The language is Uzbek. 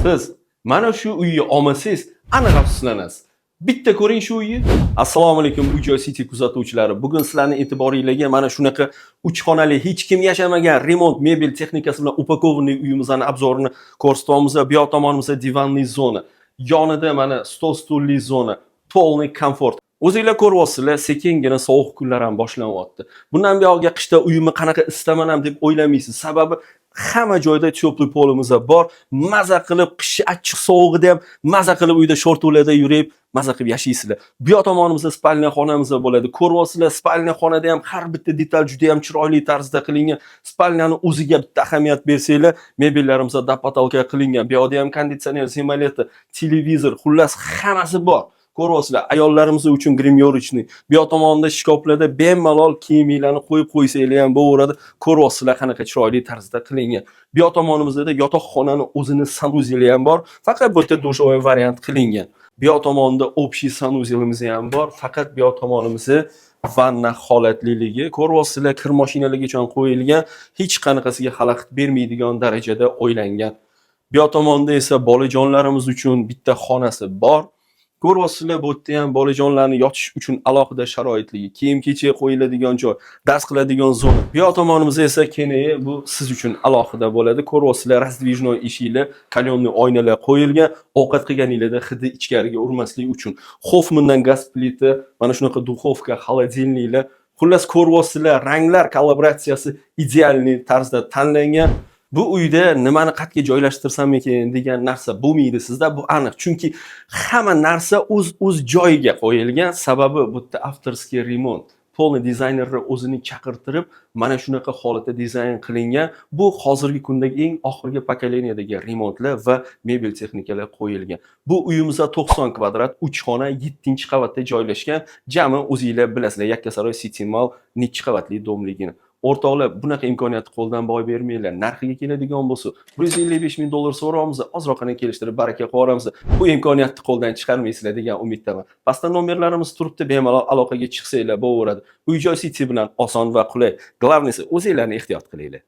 Siz mana shu uyni olmasangiz aniq afsuslanasiz. Bitta ko'ring shu uyni. Assalomu alaykum Uy-joy City kuzatuvchilari. Bugun sizlarning e'tiboringizga mana shunaqa 3 xonali hech kim yashamagan remont mebel texnikasi bilan upakovanный uyimizning obzorini ko'rsatamiz. Bu yoq tomonimizda divanli zona, yonida mana stol-stulli zona, polniy komfort. O'zingizlar ko'ryapsizlar, sekingina sovuq kunlar ham boshlanyapti. Bundan buyog'iga qishda uyimni qanaqa istamanam deb o'ylamaysiz. Sababi hamma joyda teplый polimiz bor. Maza qilib qish achchiq sovug'ida ham maza qilib uyda shortuvlarda yurib, maza qilib yashaysizlar. Bu yoq tomonimizda spalniya xonamiz bo'ladi. Ko'ryapsizlar, spalniya xonada ham har bitta detal juda ham chiroyli tarzda qilingan. Spalniyani o'ziga bitta ahamiyat bersanglar, mebellarimizda dapatalka qilingan. Bu yoqda ham konditsioner, simoleta, televizor, xullas hammasi bor. Ko'ryapsizlar, ayollarimiz uchun grimyorchni. Bu yoq tomonda shkoflarda bemalol kiyimlarni qo'yib qo'ysanglar ham bo'laveradi. Ko'ryapsizlar qanaqa chiroyli tarzda qilingan. Bu yoq tomonimizda yotoqxonani o'zini sanuzeli ham bor, faqat bu yerda dushovoy variant qilingan. Bu yoq tomonda общий sanuzelimiz ham bor, faqat bu yoq tomonimizda vanna holatliligi. Ko'ryapsizlar, kir mashinalarigacha qo'yilgan, hech qanaqasiga xalaqit bermaydigan darajada o'ylangan. Bu yoq tomonda esa bolajonlarimiz uchun bitta xonasi bor. Ko'ryapsizlar, bu yerda ham bolajonlarni yotish uchun alohida sharoitligi, kiyim-kechak qo'yiladigan joy, dars qiladigan zona. Bu yoq tomonimizda esa kenayi, bu siz uchun alohida bo'ladi. Ko'ryapsizlar, razdvijnoy eshiklar, kalyonli oynalar qo'yilgan, ovqat qilganingizda hidi ichkariga urmaslik uchun. Hoffmandan gaz plita, mana shunaqa duxovka, xolodilniklar. Xullas ko'ryapsizlar, ranglar kalibratsiyasi idealniy tarzda tanlangan. Bu uyda nimani qayerga joylashtirsam ekan degan narsa bo'lmaydi sizda, bu aniq. Chunki hamma narsa o'z joyiga qo'yilgan. Sababi bu yerda avtorskiy remont. Polniy dizaynerni o'zini chaqirtirib, mana shunaqa holatda dizayn qilingan. Bu hozirgi kundagi eng oxirgi pokoleniyadagi remontlar va mebel texnikalar qo'yilgan. Bu uyimizda 90 kvadrat, 3 xona, 7-qavatda joylashgan. Jami o'zingizlar bilasizlar, Yakkasaroy City Mall necha qavatli domligini. O'rtoqlar, bunaqa imkoniyatni qo'ldan boy bermanglar. Narxiga keladigan bo'lsa, $155,000 so'raymiz, ozroqina kelishtirib baraka qilamiz. Bu imkoniyatni qo'ldan chiqarmaysizlar degan umiddaman. Pastda nomerlarimiz turibdi, bemalol aloqaga chiqsanglar bo'laveradi. Uy-joy City bilan oson va qulay. Glavnisi, o'zingizlarni ehtiyot qilinglar.